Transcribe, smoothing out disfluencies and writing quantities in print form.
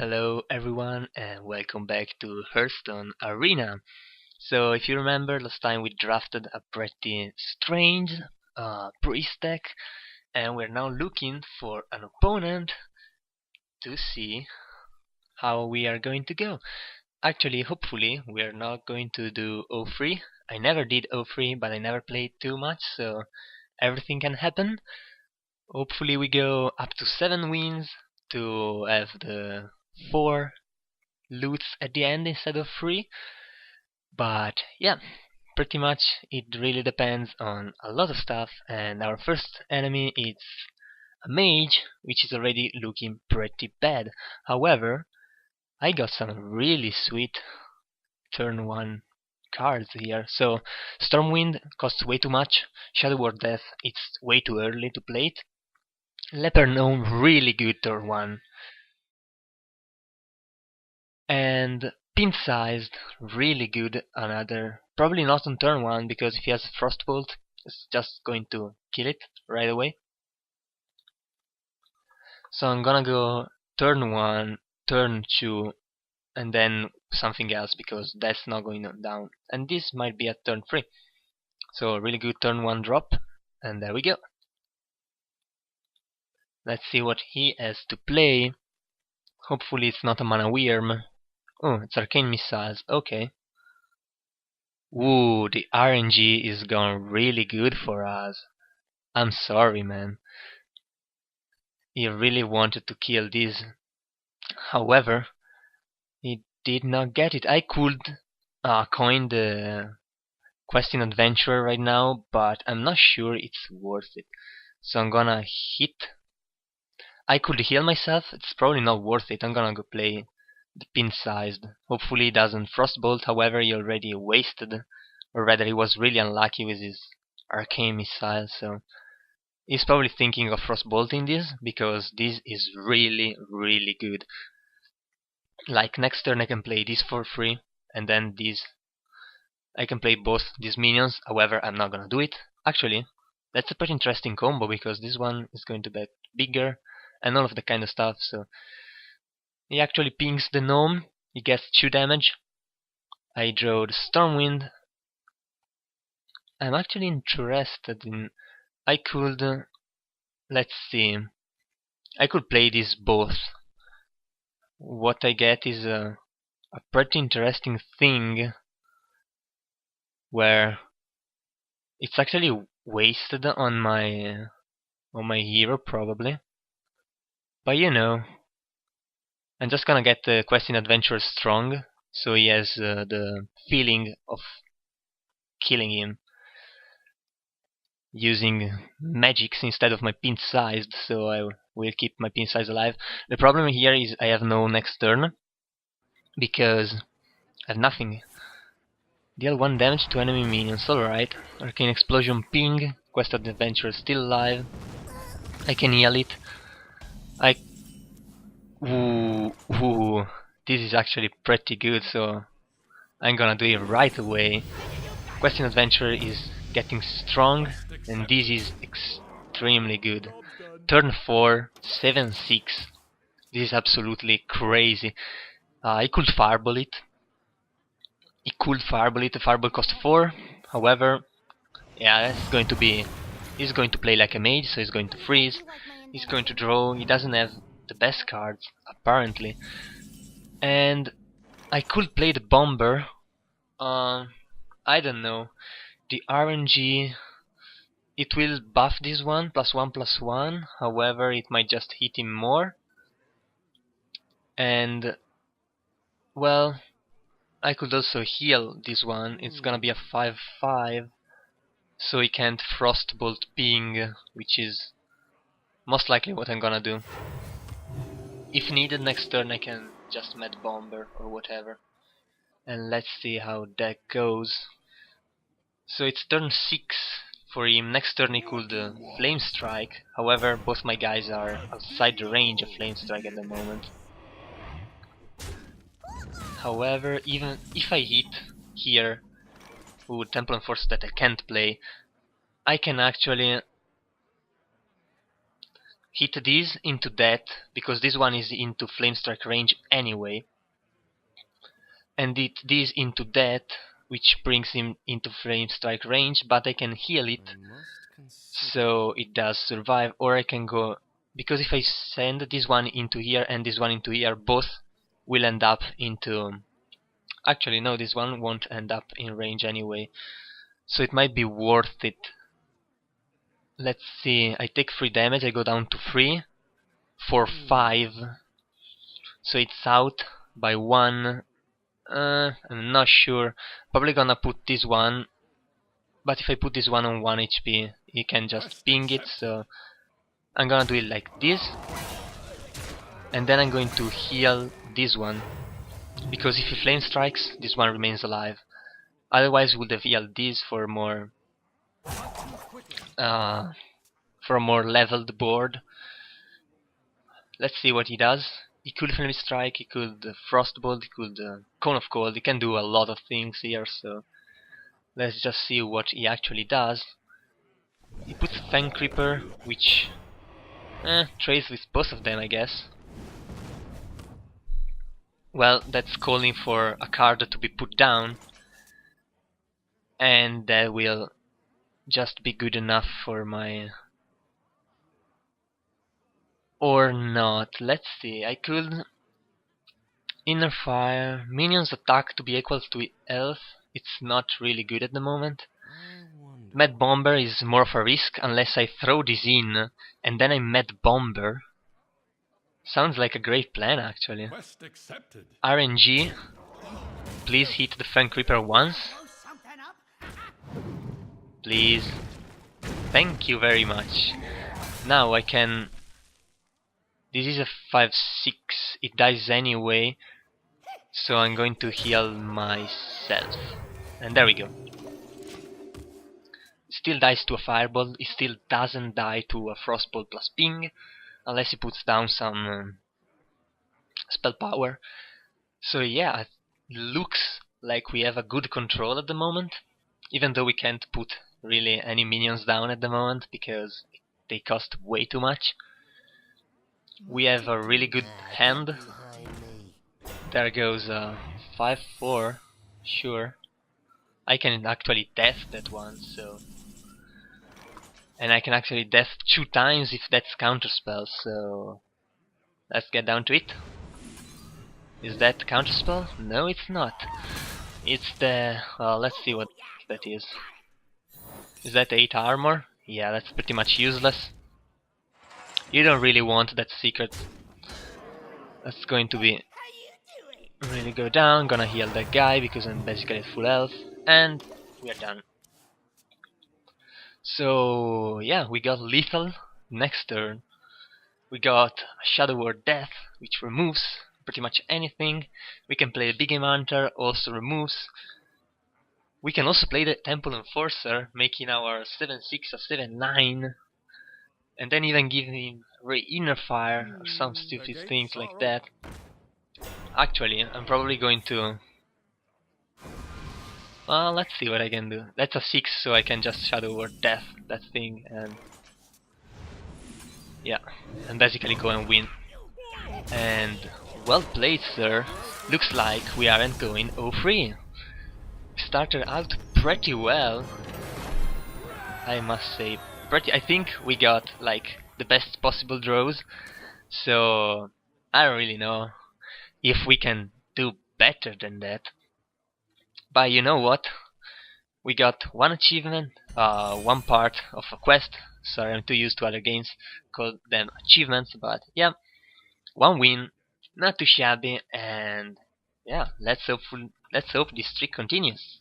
Hello everyone and welcome back to Hearthstone Arena. So if you remember, last time we drafted a pretty strange priest deck, and we're now looking for an opponent to see how we are going to go. Actually, hopefully we're not going to do O3. I never did O3, but I never played too much, so everything can happen. Hopefully we go up to 7 wins to have the 4 loots at the end instead of 3. But yeah, pretty much it really depends on a lot of stuff, and our first enemy is a mage, which is already looking pretty bad. However, I got some really sweet turn 1 cards here. So Stormwind costs way too much, Shadow Word Death it's way too early to play it, Leper Gnome really good turn 1, and pin-sized really good another, probably not on turn 1 because if he has Frostbolt it's just going to kill it right away. So I'm gonna go turn 1, turn 2, and then something else because that's not going down, and this might be at turn 3. So really good turn 1 drop, and there we go. Let's see what he has to play. Hopefully it's not a Mana Wyrm. Oh, it's Arcane Missiles, okay. Ooh, the RNG is going really good for us. I'm sorry, man. He really wanted to kill this. However, he did not get it. I could coin the Questing Adventurer right now, but I'm not sure it's worth it. So I'm gonna hit. I could heal myself. It's probably not worth it. I'm gonna go play the pin-sized. Hopefully he doesn't Frostbolt. However, he already wasted, or rather he was really unlucky with his Arcane Missile, so he's probably thinking of Frostbolting this, because this is really, really good. Like next turn I can play this for free, and then this. I can play both these minions, however I'm not gonna do it. Actually, that's a pretty interesting combo, because this one is going to be bigger, and all of that kind of stuff, so he actually pings the gnome, he gets 2 damage. I draw the Stormwind. I'm actually interested in... I could... let's see. I could play these both. What I get is a pretty interesting thing where it's actually wasted on my hero probably. But you know, I'm just gonna get the Questing Adventurer strong, so he has the feeling of killing him using magics instead of my pin-sized, so I will keep my pin-size alive. The problem here is I have no next turn, because I have nothing. Deal 1 damage to enemy minions, alright. Arcane Explosion ping, Quested Adventurer still alive. I can heal it. Ooh, this is actually pretty good, so I'm gonna do it right away. Questing Adventurer is getting strong, and this is extremely good. Turn 4, 7-6. This is absolutely crazy. I could fireball it. The fireball cost 4. However, yeah, that's going to be... he's going to play like a mage, so he's going to freeze. He's going to draw. He doesn't have the best cards, apparently. And I could play the bomber. I don't know. The RNG... it will buff this one, +1/+1. However, it might just hit him more. And... well, I could also heal this one. It's gonna be a 5/5. So he can't Frostbolt ping, which is most likely what I'm gonna do. If needed next turn I can just Mad Bomber or whatever. And let's see how that goes. So it's turn 6 for him. Next turn he could Flame Strike. However, both my guys are outside the range of Flame Strike at the moment. However, even if I hit here with Temple and Force that I can't play, I can actually hit this into that, because this one is into flame strike range anyway, and hit this into that, which brings him into flame strike range, but I can heal it so it does survive, or I can go, because if I send this one into here and this one into here, both will end up into, actually no, this one won't end up in range anyway, so it might be worth it. Let's see, I take 3 damage, I go down to 3 for 5, so it's out by 1. I'm not sure, probably gonna put this one, but if I put this one on 1 HP, he can just ping it, so I'm gonna do it like this, and then I'm going to heal this one, because if he flame strikes, this one remains alive. Otherwise, would have healed this for a more leveled board. Let's see what he does. He could flame strike, he could frostbolt, he could cone of cold. He can do a lot of things here, so let's just see what he actually does. He puts Fang Creeper, which trades with both of them, I guess. Well, that's calling for a card to be put down, and that will just be good enough for my... or not. Let's see, I could Inner Fire, minions attack to be equal to health. It's not really good at the moment. Mad Bomber is more of a risk unless I throw this in and then I Mad Bomber. Sounds like a great plan, actually. RNG, please hit the Fang Creeper once. Please. Thank you very much. Now I can... This is a 5-6, it dies anyway, so I'm going to heal myself. And there we go. Still dies to a fireball, it still doesn't die to a frostbolt plus ping, unless he puts down some spell power. So yeah, it looks like we have a good control at the moment, even though we can't put really any minions down at the moment, because they cost way too much. We have a really good hand. There goes 5-4, sure. I can actually death that one, so... And I can actually death 2 times if that's counterspell, so... Let's get down to it. Is that counterspell? No, it's not. It's the... well, let's see what that is. Is that 8 armor? Yeah, that's pretty much useless. You don't really want that secret. That's going to be... really go down, gonna heal that guy because I'm basically at full health, and we are done. So yeah, we got lethal next turn. We got Shadow Word Death, which removes pretty much anything. We can play a Big Game Hunter, also removes. We can also play the Temple Enforcer, making our 7-6 or 7-9, and then even give him Inner Fire or some stupid things like that. Actually, I'm probably going to... well, let's see what I can do. That's a 6, so I can just Shadow Word Death that thing, and... yeah, and basically go and win. And well played, sir. Looks like we aren't going 0-3. We started out pretty well, I must say. I think we got like the best possible draws, so I don't really know if we can do better than that. But you know what? We got 1 achievement, 1 part of a quest. Sorry, I'm too used to other games, call them achievements, but yeah, 1 win, not too shabby, and yeah, let's hope this streak continues.